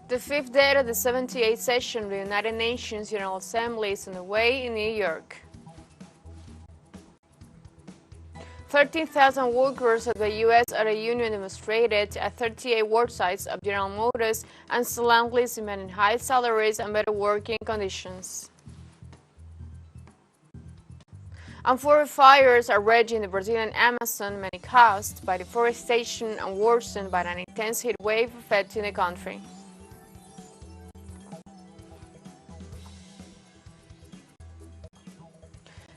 The fifth day of the 78th session of the United Nations General Assembly is underway in New York. 13,000 workers of the U.S. Auto Union demonstrated at 38 work sites of General Motors and Stellantis demanding high salaries and better working conditions. And forest fires are raging in the Brazilian Amazon, many caused by deforestation and worsened by an intense heat wave affecting the country.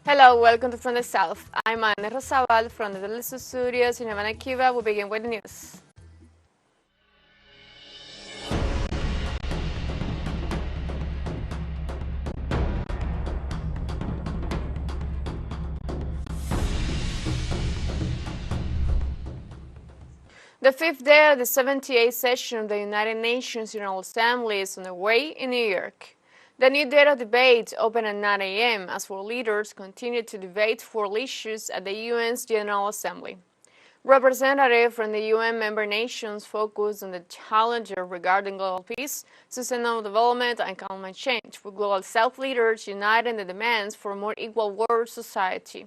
Hello, welcome to From the South. I'm Anne Rosabal from the TeleSUR studios in Havana, Cuba. We begin with the news. The fifth day of the 78th session of the United Nations General Assembly is underway in New York. The new day of debate opened at 9 a.m. as world leaders continued to debate 4 issues at the UN's General Assembly. Representatives from the UN member nations focused on the challenges regarding global peace, sustainable development, and climate change, with global South leaders uniting the demands for a more equal world society.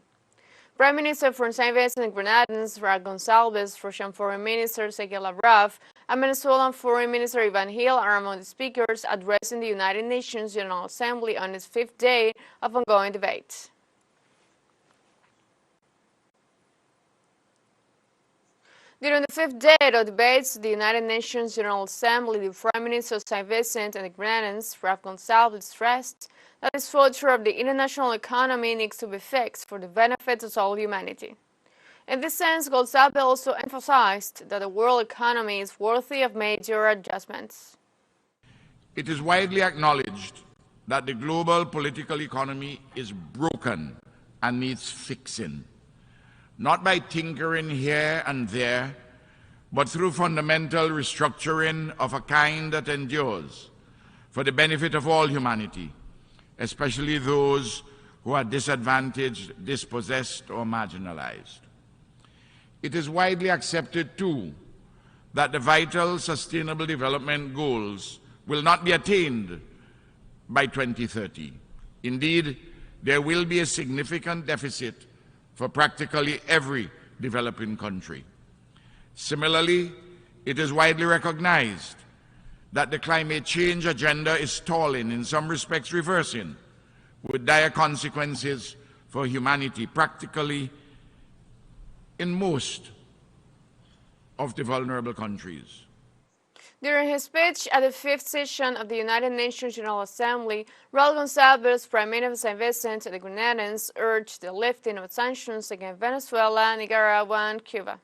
Prime Minister from St. Vincent and Grenadines, Raúl Gonçalves, Russian Foreign Minister Sergei Lavrov, and Venezuelan Foreign Minister Ivan Gil are among the speakers addressing the United Nations General Assembly on its fifth day of ongoing debate. During the fifth day of debates, the United Nations General Assembly, the Prime Minister of St. Vincent and the Grenadines, Raúl Gonçalves, stressed that the structure of the international economy needs to be fixed for the benefit of all humanity. In this sense, Gonçalves also emphasized that the world economy is worthy of major adjustments. It is widely acknowledged that the global political economy is broken and needs fixing, not by tinkering here and there, but through fundamental restructuring of a kind that endures for the benefit of all humanity, especially those who are disadvantaged, dispossessed, or marginalized. It is widely accepted, too, that the vital Sustainable Development Goals will not be attained by 2030. Indeed, there will be a significant deficit for practically every developing country. Similarly, it is widely recognized that the climate change agenda is stalling, in some respects reversing, with dire consequences for humanity, practically in most of the vulnerable countries. During his speech at the fifth session of the United Nations General Assembly, Raúl Gonçalves, Prime Minister of St. Vincent and the Grenadines, urged the lifting of sanctions against Venezuela, Nicaragua, and Cuba.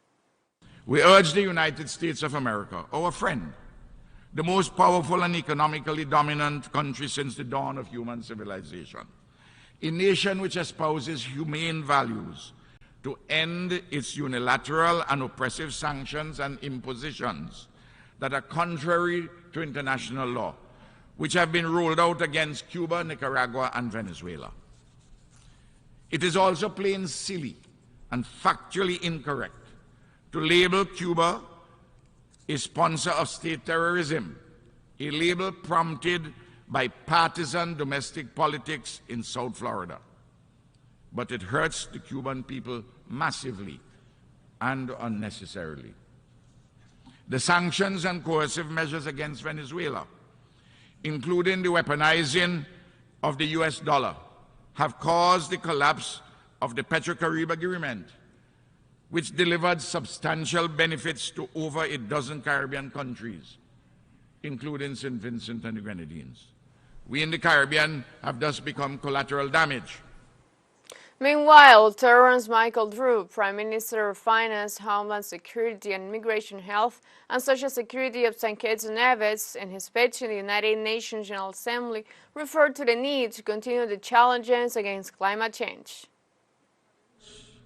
We urge the United States of America, our friend, the most powerful and economically dominant country since the dawn of human civilization, a nation which espouses humane values, to end its unilateral and oppressive sanctions and impositions that are contrary to international law, which have been rolled out against Cuba, Nicaragua, and Venezuela. It is also plain silly and factually incorrect to label Cuba a sponsor of state terrorism, a label prompted by partisan domestic politics in South Florida. But it hurts the Cuban people massively and unnecessarily. The sanctions and coercive measures against Venezuela, including the weaponizing of the US dollar, have caused the collapse of the Petro-Carib Agreement, which delivered substantial benefits to over a dozen Caribbean countries, including St. Vincent and the Grenadines. We in the Caribbean have thus become collateral damage. Meanwhile, Terrence Michael Drew, Prime Minister of Finance, Homeland Security and Immigration Health and Social Security of St. Kitts and Nevis, in his speech in the United Nations General Assembly, referred to the need to continue the challenges against climate change.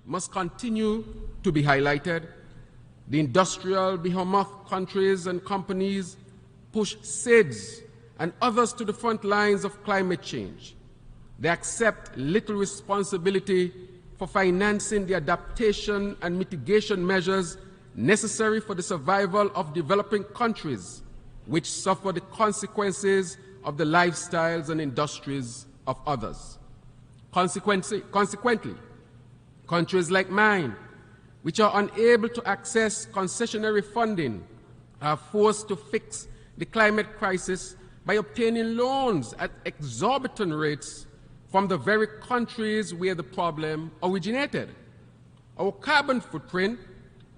Must continue to be highlighted. The industrial behemoth countries and companies push SIDS and others to the front lines of climate change. They accept little responsibility for financing the adaptation and mitigation measures necessary for the survival of developing countries which suffer the consequences of the lifestyles and industries of others. Consequently, countries like mine, which are unable to access concessionary funding, are forced to fix the climate crisis by obtaining loans at exorbitant rates from the very countries where the problem originated. Our carbon footprint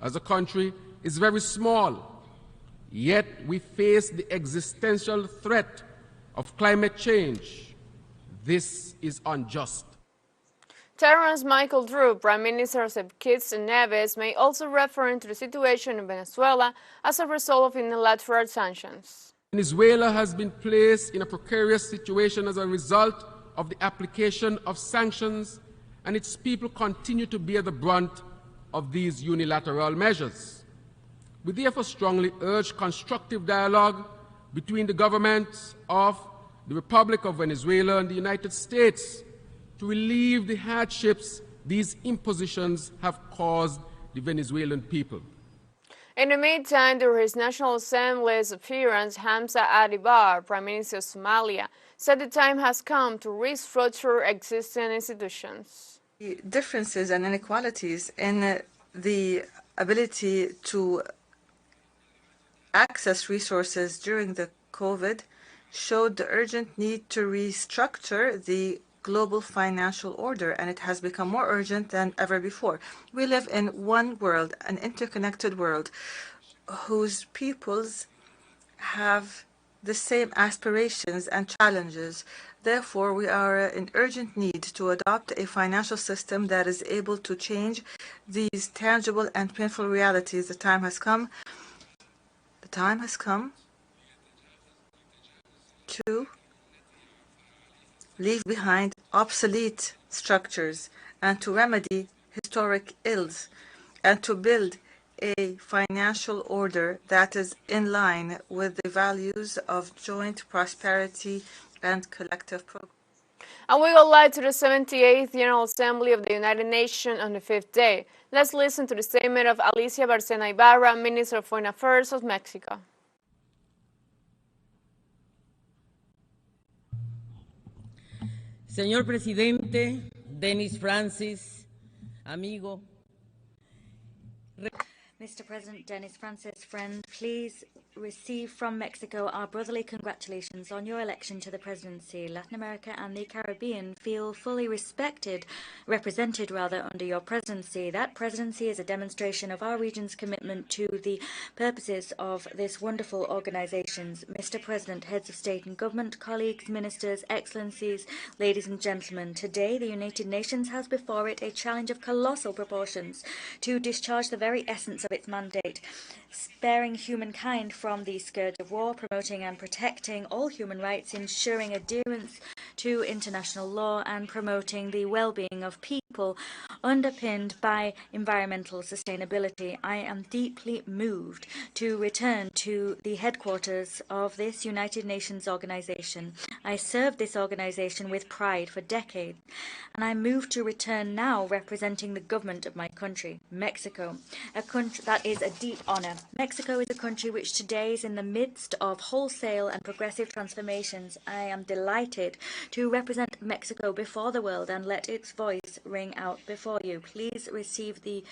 as a country is very small, yet we face the existential threat of climate change. This is unjust. Terrence Michael Drew, Prime Minister of Kitts and Nevis, may also refer to the situation in Venezuela as a result of unilateral sanctions. Venezuela has been placed in a precarious situation as a result of the application of sanctions, and its people continue to bear the brunt of these unilateral measures. We therefore strongly urge constructive dialogue between the governments of the Republic of Venezuela and the United States to relieve the hardships these impositions have caused the Venezuelan people. In the meantime, during his National Assembly's appearance, Hamza Adibar, Prime Minister of Somalia, said the time has come to restructure existing institutions. The differences and inequalities in the ability to access resources during the COVID showed the urgent need to restructure the global financial order, and it has become more urgent than ever before. We live in one world, an interconnected world, whose peoples have the same aspirations and challenges. Therefore, we are in urgent need to adopt a financial system that is able to change these tangible and painful realities. The time has come to leave behind obsolete structures and to remedy historic ills and to build a financial order that is in line with the values of joint prosperity and collective progress. And we go live to the 78th General Assembly of the United Nations on the fifth day. Let's listen to the statement of Alicia Barcena Ibarra, Minister of Foreign Affairs of Mexico. Señor Presidente, Denis Francis, amigo. Mr. President Denis Francis, friend, please receive from Mexico our brotherly congratulations on your election to the presidency. Latin America and the Caribbean feel fully represented under your presidency. That presidency is a demonstration of our region's commitment to the purposes of this wonderful organization. Mr. President, heads of state and government, colleagues, ministers, excellencies, ladies and gentlemen, today the United Nations has before it a challenge of colossal proportions to discharge the very essence of its mandate, sparing humankind from the scourge of war, promoting and protecting all human rights, ensuring adherence to international law, and promoting the well-being of people underpinned by environmental sustainability. I am deeply moved to return to the headquarters of this United Nations organization. I served this organization with pride for decades, and I'm moved to return now representing the government of my country, Mexico, a country that is a deep honor. Mexico is a country which today is in the midst of wholesale and progressive transformations. I am delighted to represent Mexico before the world and let its voice ring out before you. Please receive the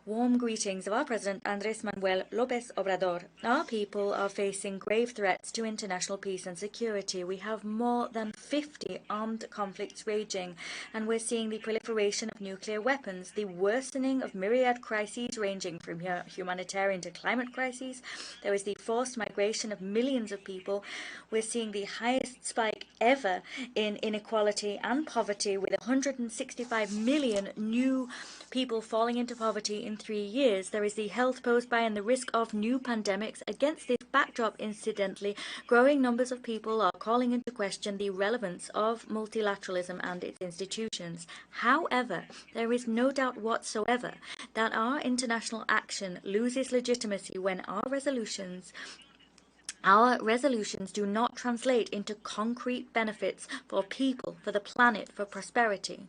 warm greetings of our President Andrés Manuel López Obrador. Our people are facing grave threats to international peace and security. We have more than 50 armed conflicts raging, and we're seeing the proliferation of nuclear weapons, the worsening of myriad crises ranging from humanitarian to climate crises. There is the forced migration of millions of people. We're seeing the highest spike ever in inequality and poverty, with 165 million new people falling into poverty in 3 years. There is the health posed by and the risk of new pandemics. Against this backdrop, incidentally, growing numbers of people are calling into question the relevance of multilateralism and its institutions. However, there is no doubt whatsoever that our international action loses legitimacy when our resolutions do not translate into concrete benefits for people, for the planet, for prosperity.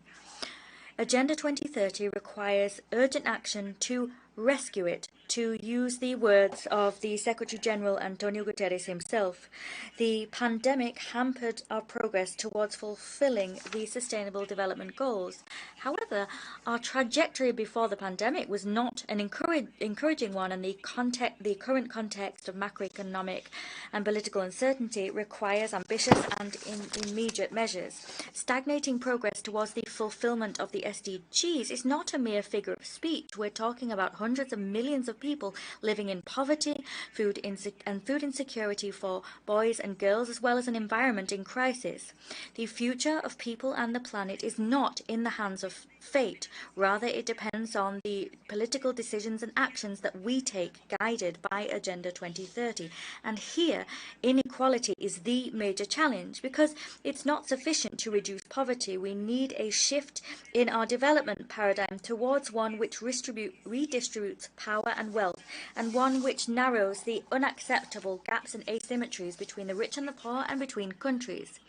Agenda 2030 requires urgent action to rescue it. To use the words of the Secretary General Antonio Guterres himself, the pandemic hampered our progress towards fulfilling the Sustainable Development Goals. However, our trajectory before the pandemic was not an encouraging one, and the current context of macroeconomic and political uncertainty requires ambitious and immediate measures. Stagnating progress towards the fulfillment of the SDGs is not a mere figure of speech. We're talking about hundreds of millions of people living in poverty, food insecurity for boys and girls, as well as an environment in crisis. The future of people and the planet is not in the hands of fate. Rather, it depends on the political decisions and actions that we take, guided by Agenda 2030. And here, inequality is the major challenge, because it's not sufficient to reduce poverty. We need a shift in our development paradigm towards one which redistributes power and wealth, and one which narrows the unacceptable gaps and asymmetries between the rich and the poor and between countries.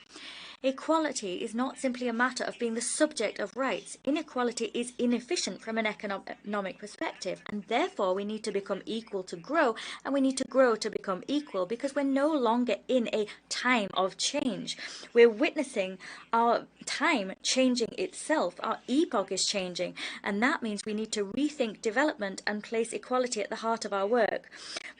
Equality is not simply a matter of being the subject of rights. Inequality is inefficient from an economic perspective, and therefore we need to become equal to grow, and we need to grow to become equal, because we're no longer in a time of change. We're witnessing our time changing itself. Our epoch is changing, and that means we need to rethink development and place equality at the heart of our work.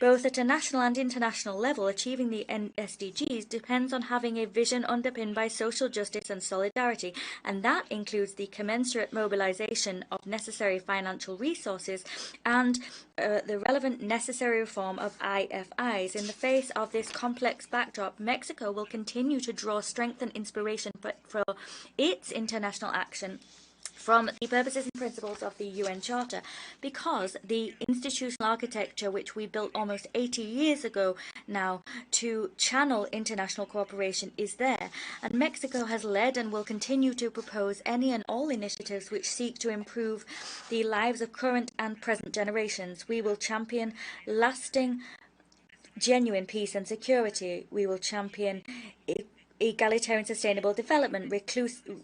Both at a national and international level, achieving the SDGs depends on having a vision underpinned by social justice and solidarity, and that includes the commensurate mobilization of necessary financial resources and the relevant necessary reform of IFIs. In the face of this complex backdrop, Mexico will continue to draw strength and inspiration for its international action from the purposes and principles of the UN Charter, because the institutional architecture which we built almost 80 years ago now to channel international cooperation is there, and Mexico has led and will continue to propose any and all initiatives which seek to improve the lives of current and present generations. We will champion lasting, genuine peace and security. We will champion egalitarian sustainable development,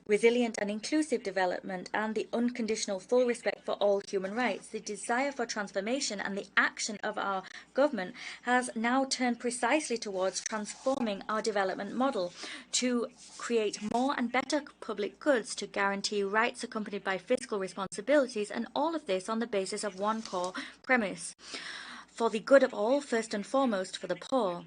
resilient and inclusive development, and the unconditional full respect for all human rights. The desire for transformation and the action of our government has now turned precisely towards transforming our development model to create more and better public goods, to guarantee rights accompanied by fiscal responsibilities, and all of this on the basis of one core premise: for the good of all, first and foremost for the poor.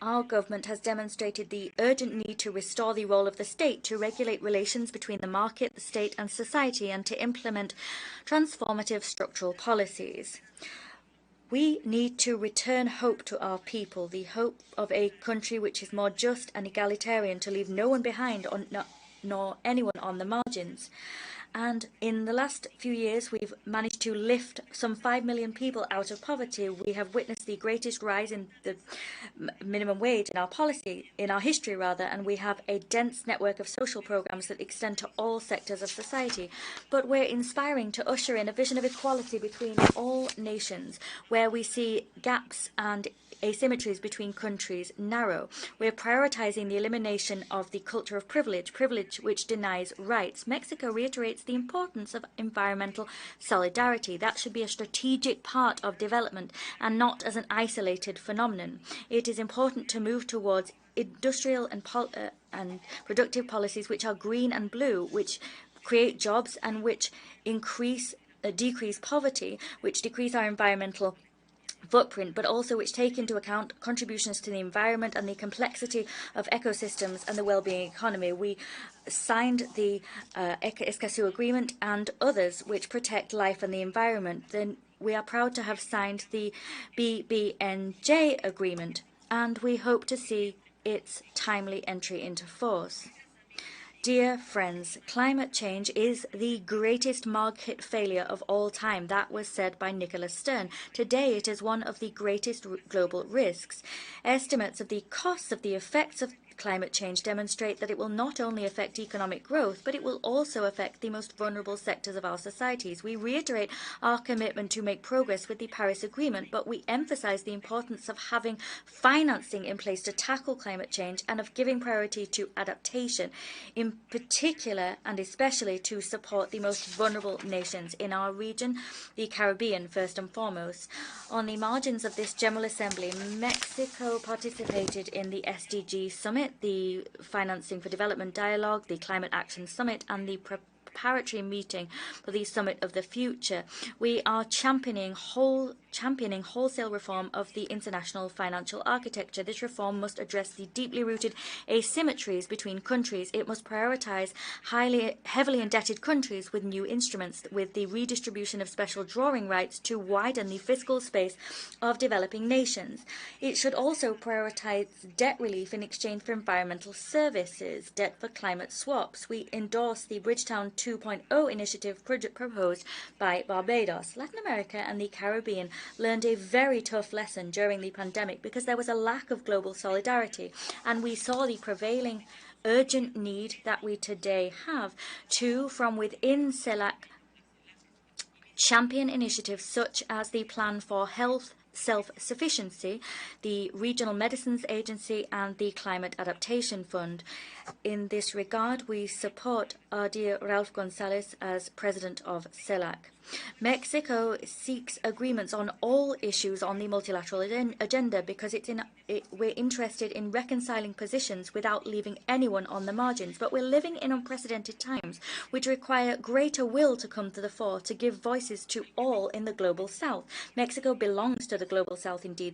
Our government has demonstrated the urgent need to restore the role of the state, to regulate relations between the market, the state and society, and to implement transformative structural policies. We need to return hope to our people, the hope of a country which is more just and egalitarian, to leave no one behind nor anyone on the margins. And in the last few years, we've managed to lift some 5 million people out of poverty. We have witnessed the greatest rise in the minimum wage in our history, and we have a dense network of social programs that extend to all sectors of society. But we're inspiring to usher in a vision of equality between all nations, where we see gaps and asymmetries between countries narrow. We're prioritizing the elimination of the culture of privilege which denies rights. Mexico reiterates the importance of environmental solidarity. That should be a strategic part of development and not as an isolated phenomenon. It is important to move towards industrial and productive policies which are green and blue, which create jobs and which decrease poverty, which decrease our environmental footprint, but also which take into account contributions to the environment and the complexity of ecosystems and the well-being economy. We signed the Escazú Agreement and others which protect life and the environment. Then we are proud to have signed the BBNJ Agreement, and we hope to see its timely entry into force. Dear friends, climate change is the greatest market failure of all time. That was said by Nicholas Stern. Today it is one of the greatest global risks. Estimates of the costs of the effects of climate change demonstrate that it will not only affect economic growth, but it will also affect the most vulnerable sectors of our societies. We reiterate our commitment to make progress with the Paris Agreement, but we emphasize the importance of having financing in place to tackle climate change and of giving priority to adaptation, in particular and especially to support the most vulnerable nations in our region, the Caribbean first and foremost. On the margins of this General Assembly, Mexico participated in the SDG Summit, the Financing for Development Dialogue, the Climate Action Summit, and the preparatory meeting for the Summit of the Future. We are championing wholesale reform of the international financial architecture. This reform must address the deeply rooted asymmetries between countries. It must prioritize heavily indebted countries with new instruments, with the redistribution of special drawing rights to widen the fiscal space of developing nations. It should also prioritize debt relief in exchange for environmental services, debt for climate swaps. We endorse the Bridgetown 2.0 initiative proposed by Barbados. Latin America and the Caribbean learned a very tough lesson during the pandemic because there was a lack of global solidarity, and we saw the prevailing urgent need that we today have to, from within CELAC, champion initiatives such as the Plan for Health Self-Sufficiency, the Regional Medicines Agency, and the Climate Adaptation Fund. In this regard, we support our dear Ralph Gonzalez as president of CELAC. Mexico seeks agreements on all issues on the multilateral agenda because we're interested in reconciling positions without leaving anyone on the margins. But we're living in unprecedented times, which require greater will to come to the fore, to give voices to all in the global south. Mexico belongs to the global south indeed,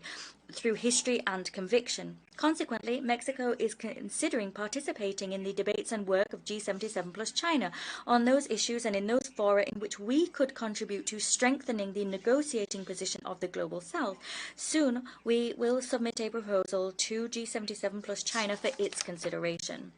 through history and conviction. Consequently, Mexico is considering participating in the debates and work of G77 plus China on those issues and in those fora in which we could contribute to strengthening the negotiating position of the global south. Soon, we will submit a proposal to G77 plus China for its consideration.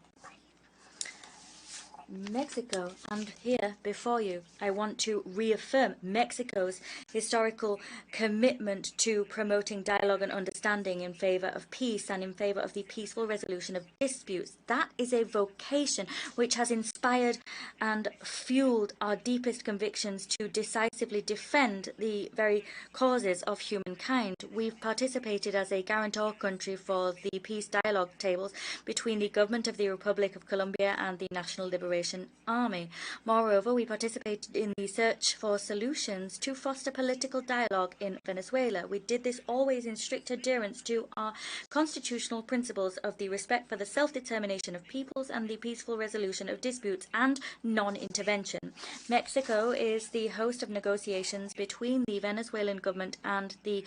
Mexico, and here before you, I want to reaffirm Mexico's historical commitment to promoting dialogue and understanding in favor of peace and in favor of the peaceful resolution of disputes. That is a vocation which has inspired and fueled our deepest convictions to decisively defend the very causes of humankind. We've participated as a guarantor country for the peace dialogue tables between the government of the Republic of Colombia and the National Liberation Army. Moreover, we participated in the search for solutions to foster political dialogue in Venezuela. We did this always in strict adherence to our constitutional principles of the respect for the self-determination of peoples and the peaceful resolution of disputes and non-intervention. Mexico is the host of negotiations between the Venezuelan government and the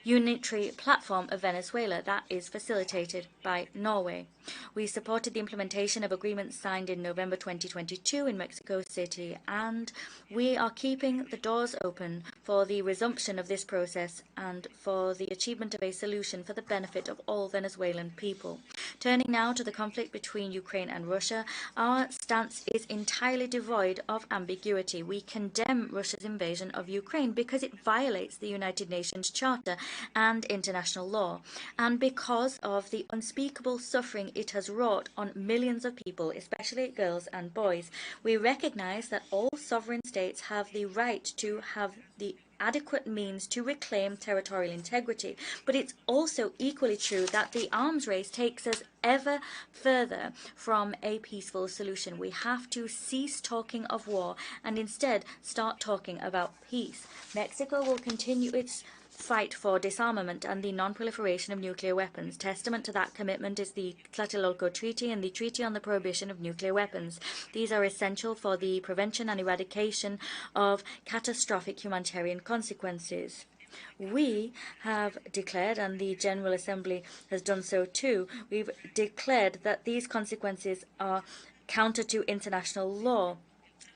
Unitary Platform of Venezuela that is facilitated by Norway. We supported the implementation of agreements signed in November 2022 in Mexico City, and we are keeping the doors open for the resumption of this process and for the achievement of a solution for the benefit of all Venezuelan people. Turning now to the conflict between Ukraine and Russia, our stance is entirely devoid of ambiguity. We condemn Russia's invasion of Ukraine because it violates the United Nations Charter and international law, and because of the unspeakable suffering it has wrought on millions of people, especially girls and boys. We recognize that all sovereign states have the right to have the adequate means to reclaim territorial integrity, but it's also equally true that the arms race takes us ever further from a peaceful solution. We have to cease talking of war and instead start talking about peace. Mexico will continue its fight for disarmament and the non-proliferation of nuclear weapons. Testament to that commitment is the Tlatelolco Treaty and the Treaty on the Prohibition of Nuclear Weapons. These are essential for the prevention and eradication of catastrophic humanitarian consequences. We have declared, and the General Assembly has done so too, we've declared that these consequences are counter to international law.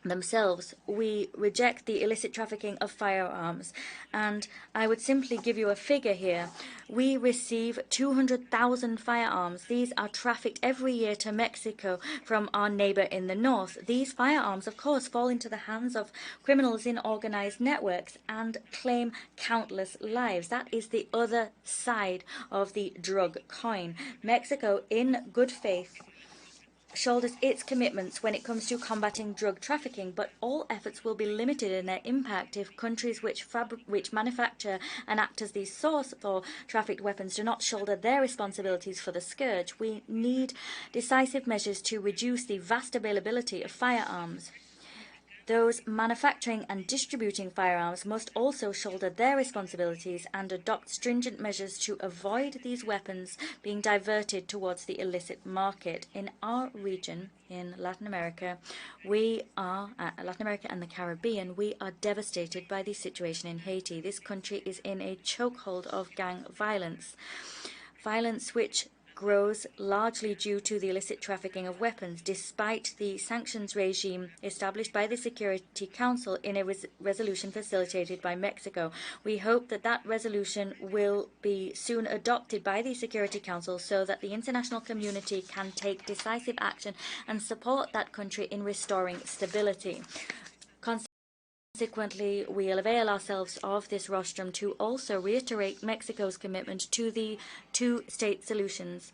themselves. We reject the illicit trafficking of firearms. And I would simply give you a figure here. We receive 200,000 firearms. These are trafficked every year to Mexico from our neighbor in the north. These firearms, of course, fall into the hands of criminals in organized networks and claim countless lives. That is the other side of the drug coin. Mexico, in good faith, shoulders its commitments when it comes to combating drug trafficking, but all efforts will be limited in their impact if countries which manufacture and act as the source for trafficked weapons do not shoulder their responsibilities for the scourge. We need decisive measures to reduce the vast availability of firearms. Those manufacturing and distributing firearms must also shoulder their responsibilities and adopt stringent measures to avoid these weapons being diverted towards the illicit market. In our region, in Latin America, Latin America and the Caribbean, we are devastated by the situation in Haiti. This country is in a chokehold of gang violence which grows largely due to the illicit trafficking of weapons, despite the sanctions regime established by the Security Council in a resolution facilitated by Mexico. We hope that that resolution will be soon adopted by the Security Council so that the international community can take decisive action and support that country in restoring stability. Consequently, we'll avail ourselves of this rostrum to also reiterate Mexico's commitment to the two-state solutions.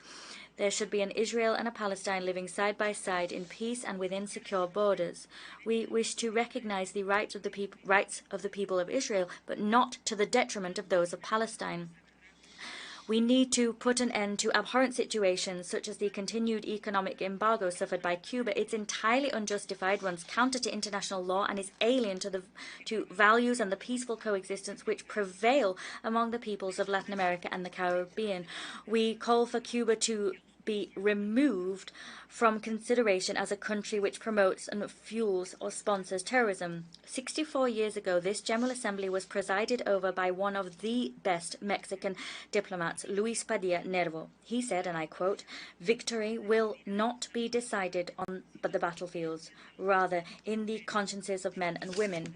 There should be an Israel and a Palestine living side by side in peace and within secure borders. We wish to recognize the rights of the people of Israel, but not to the detriment of those of Palestine. We need to put an end to abhorrent situations such as the continued economic embargo suffered by Cuba. It's entirely unjustified, runs counter to international law, and is alien to values and the peaceful coexistence which prevail among the peoples of Latin America and the Caribbean. We call for Cuba to be removed from consideration as a country which promotes and fuels or sponsors terrorism. 64 years ago, this General Assembly was presided over by one of the best Mexican diplomats, Luis Padilla Nervo. He said, and I quote, "Victory will not be decided on the battlefields, rather in the consciences of men and women."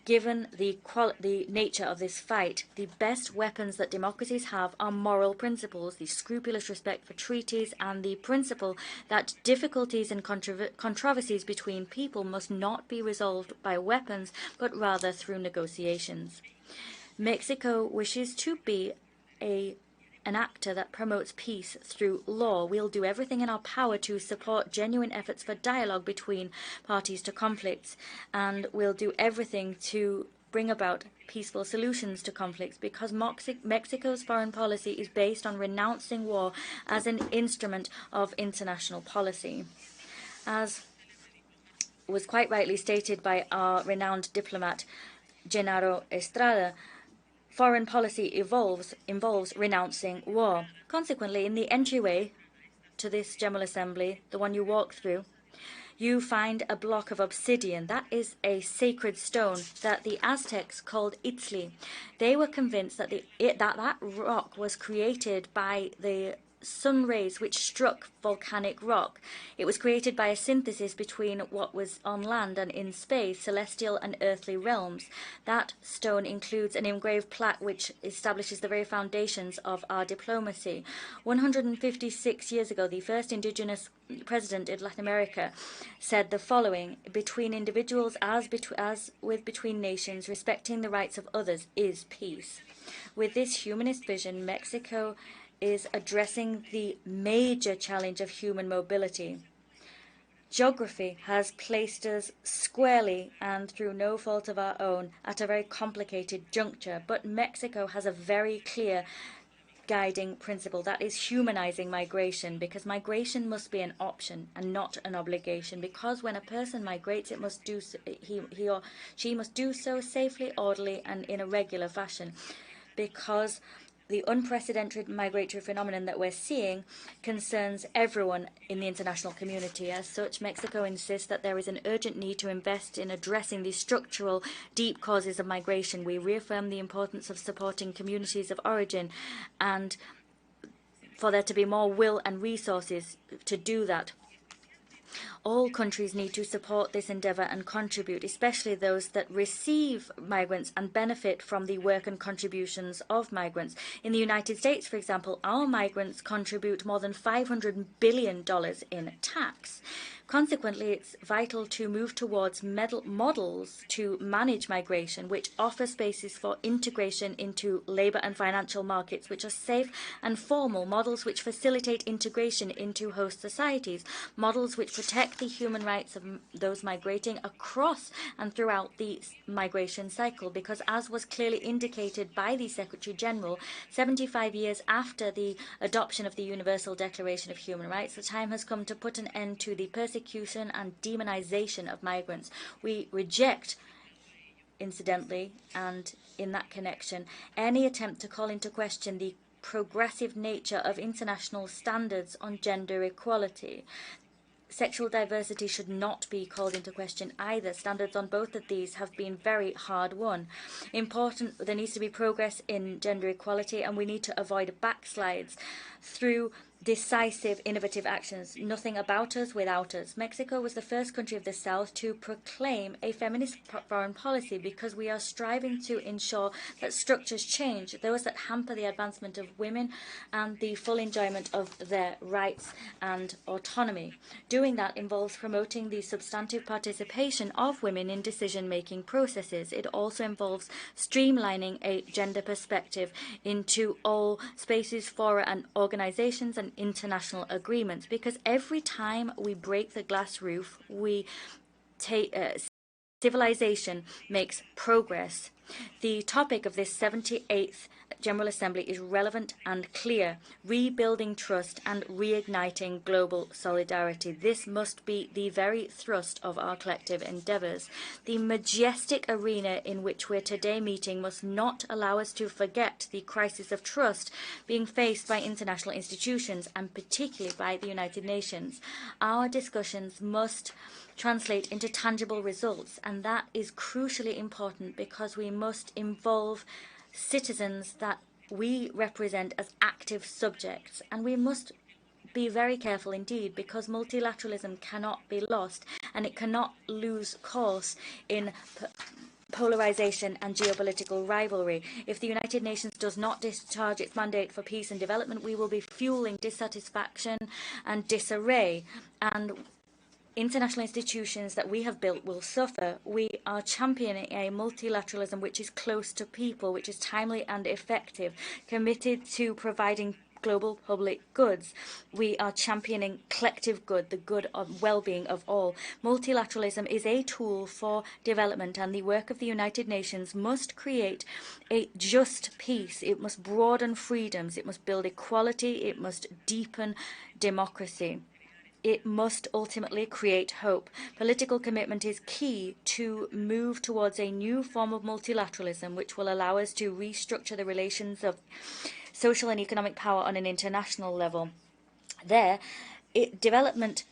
Given the nature of this fight, the best weapons that democracies have are moral principles, the scrupulous respect for treaties, and the principle that difficulties and controversies between people must not be resolved by weapons, but rather through negotiations. Mexico wishes to be an actor that promotes peace through law. We'll do everything in our power to support genuine efforts for dialogue between parties to conflicts, and we'll do everything to bring about peaceful solutions to conflicts, because Mexico's foreign policy is based on renouncing war as an instrument of international policy. As was quite rightly stated by our renowned diplomat, Genaro Estrada, foreign policy involves renouncing war. Consequently, in the entryway to this General Assembly, the one you walk through, you find a block of obsidian. That is a sacred stone that the Aztecs called Itzli. They were convinced that that rock was created by the sun rays which struck volcanic rock. It was created by a synthesis between what was on land and in space, celestial and earthly realms. That stone includes an engraved plaque which establishes the very foundations of our diplomacy. 156 years ago, the first indigenous president in Latin America said the following: "Between individuals as with between nations, respecting the rights of others is peace." With this humanist vision, Mexico is addressing the major challenge of human mobility. Geography has placed us squarely, and through no fault of our own, at a very complicated juncture, but Mexico has a very clear guiding principle, that is humanizing migration, because migration must be an option and not an obligation, because when a person migrates, it must do so, he or she must do so safely, orderly, and in a regular fashion, because the unprecedented migratory phenomenon that we're seeing concerns everyone in the international community. As such, Mexico insists that there is an urgent need to invest in addressing the structural, deep causes of migration. We reaffirm the importance of supporting communities of origin and for there to be more will and resources to do that. All countries need to support this endeavour and contribute, especially those that receive migrants and benefit from the work and contributions of migrants. In the United States, for example, our migrants contribute more than $500 billion in tax. Consequently, it's vital to move towards models to manage migration, which offer spaces for integration into labour and financial markets, which are safe and formal, models which facilitate integration into host societies, models which protect the human rights of those migrating across and throughout the migration cycle. Because, as was clearly indicated by the Secretary General, 75 years after the adoption of the Universal Declaration of Human Rights, the time has come to put an end to the persecution and demonization of migrants. We reject, incidentally, and in that connection, any attempt to call into question the progressive nature of international standards on gender equality. Sexual diversity should not be called into question either. Standards on both of these have been very hard won. There needs to be progress in gender equality, and we need to avoid backslides through decisive, innovative actions. Nothing about us without us. Mexico was the first country of the South to proclaim a feminist foreign policy because we are striving to ensure that structures change, those that hamper the advancement of women and the full enjoyment of their rights and autonomy. Doing that involves promoting the substantive participation of women in decision-making processes. It also involves streamlining a gender perspective into all spaces, fora, and organizations and international agreements, because every time we break the glass roof, civilization makes progress. The topic of this 78th General Assembly is relevant and clear: rebuilding trust and reigniting global solidarity. This must be the very thrust of our collective endeavours. The majestic arena in which we're today meeting must not allow us to forget the crisis of trust being faced by international institutions, and particularly by the United Nations. Our discussions must translate into tangible results, and that is crucially important because we must involve citizens that we represent as active subjects, and we must be very careful indeed, because multilateralism cannot be lost, and it cannot lose course in polarization and geopolitical rivalry. If the United Nations does not discharge its mandate for peace and development, we will be fueling dissatisfaction and disarray, and international institutions that we have built will suffer. We are championing a multilateralism which is close to people, which is timely and effective, committed to providing global public goods. We are championing collective good, the good of well-being of all. Multilateralism is a tool for development, and the work of the United Nations must create a just peace. It must broaden freedoms. It must build equality. It must deepen democracy. It must ultimately create hope. Political commitment is key to move towards a new form of multilateralism, which will allow us to restructure the relations of social and economic power on an international level. Development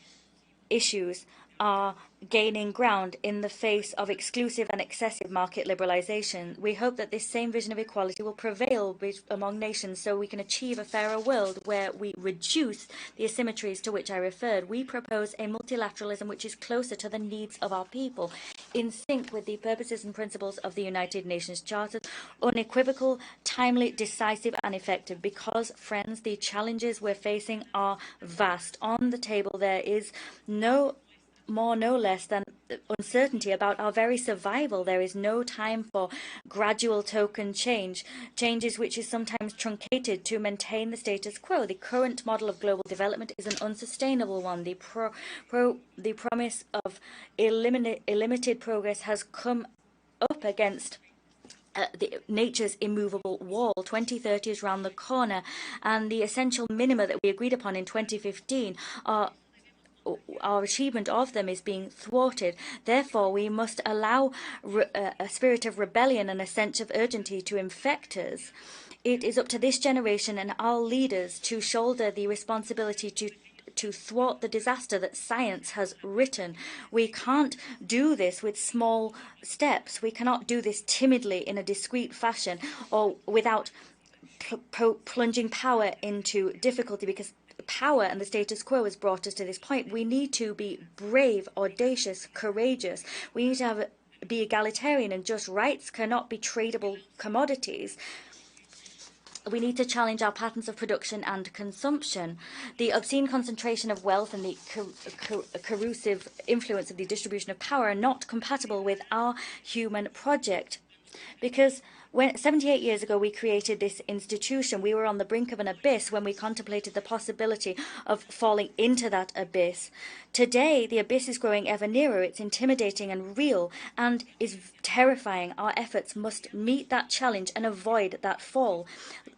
issues are gaining ground in the face of exclusive and excessive market liberalization. We hope that this same vision of equality will prevail among nations, so we can achieve a fairer world where we reduce the asymmetries to which I referred. We propose a multilateralism which is closer to the needs of our people, in sync with the purposes and principles of the United Nations Charter, unequivocal, timely, decisive, and effective. Because, friends, the challenges we're facing are vast. On the table there is no less than uncertainty about our very survival. There is no time for gradual token changes which is sometimes truncated to maintain the status quo. The current model of global development is an unsustainable one. The promise of illimited progress has come up against nature's immovable wall. 2030 is round the corner, and the essential minima that we agreed upon in 2015 our achievement of them is being thwarted. Therefore, we must allow a spirit of rebellion and a sense of urgency to infect us. It is up to this generation and our leaders to shoulder the responsibility to thwart the disaster that science has written. We can't do this with small steps. We cannot do this timidly in a discreet fashion or without plunging power into difficulty, because power and the status quo has brought us to this point. We need to be brave, audacious, courageous. We need to be egalitarian, and just rights cannot be tradable commodities. We need to challenge our patterns of production and consumption. The obscene concentration of wealth and the corrosive influence of the distribution of power are not compatible with our human project. Because 78 years ago we created this institution, we were on the brink of an abyss when we contemplated the possibility of falling into that abyss. Today, the abyss is growing ever nearer. It's intimidating and real and is terrifying. Our efforts must meet that challenge and avoid that fall.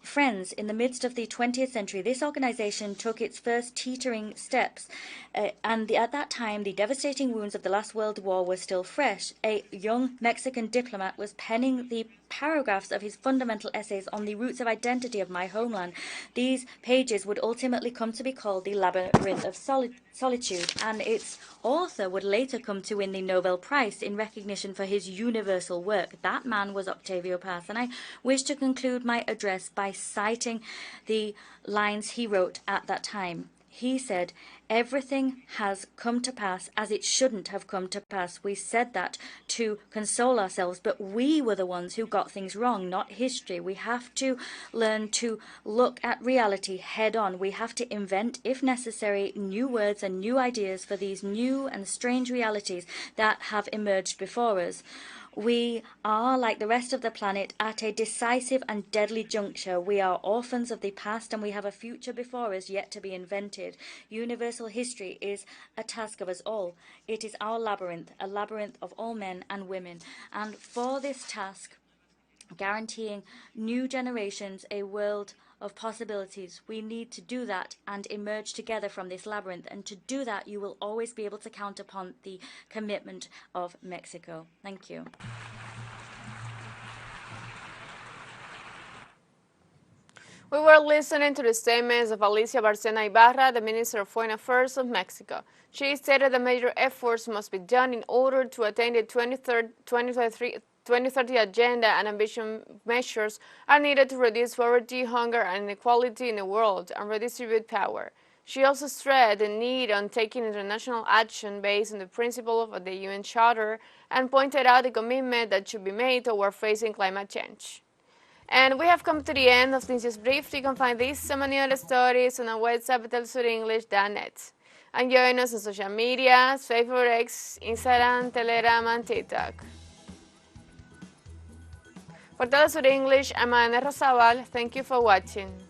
Friends, in the midst of the 20th century, this organization took its first teetering steps. At that time, the devastating wounds of the last World War were still fresh. A young Mexican diplomat was penning the paragraphs of his fundamental essays on the roots of identity of my homeland. These pages would ultimately come to be called The Labyrinth of Solitude, and its author would later come to win the Nobel Prize in recognition for his universal work. That man was Octavio Paz, and I wish to conclude my address by citing the lines he wrote at that time. He said, "Everything has come to pass as it shouldn't have come to pass. We said that to console ourselves, but we were the ones who got things wrong, not history. We have to learn to look at reality head on. We have to invent, if necessary, new words and new ideas for these new and strange realities that have emerged before us. We are, like the rest of the planet, at a decisive and deadly juncture. We are orphans of the past, and we have a future before us yet to be invented. Universal history is a task of us all. It is our labyrinth, a labyrinth of all men and women. And for this task, guaranteeing new generations a world of possibilities, we need to do that and emerge together from this labyrinth. And to do that, you will always be able to count upon the commitment of Mexico." Thank you. We were listening to the statements of Alicia Barcena Ibarra, the Minister of Foreign Affairs of Mexico. She stated that major efforts must be done in order to attain the 2030 agenda, and ambitious measures are needed to reduce poverty, hunger, and inequality in the world and redistribute power. She also stressed the need on taking international action based on the principles of the UN Charter and pointed out the commitment that should be made toward facing climate change. And we have come to the end of this news brief. You can find these and many other stories on our website at telesurenglish.net. And join us on social media, Facebook, X, Instagram, Telegram, and TikTok. For TeleSUR English, I'm Ana Rosabal. Thank you for watching.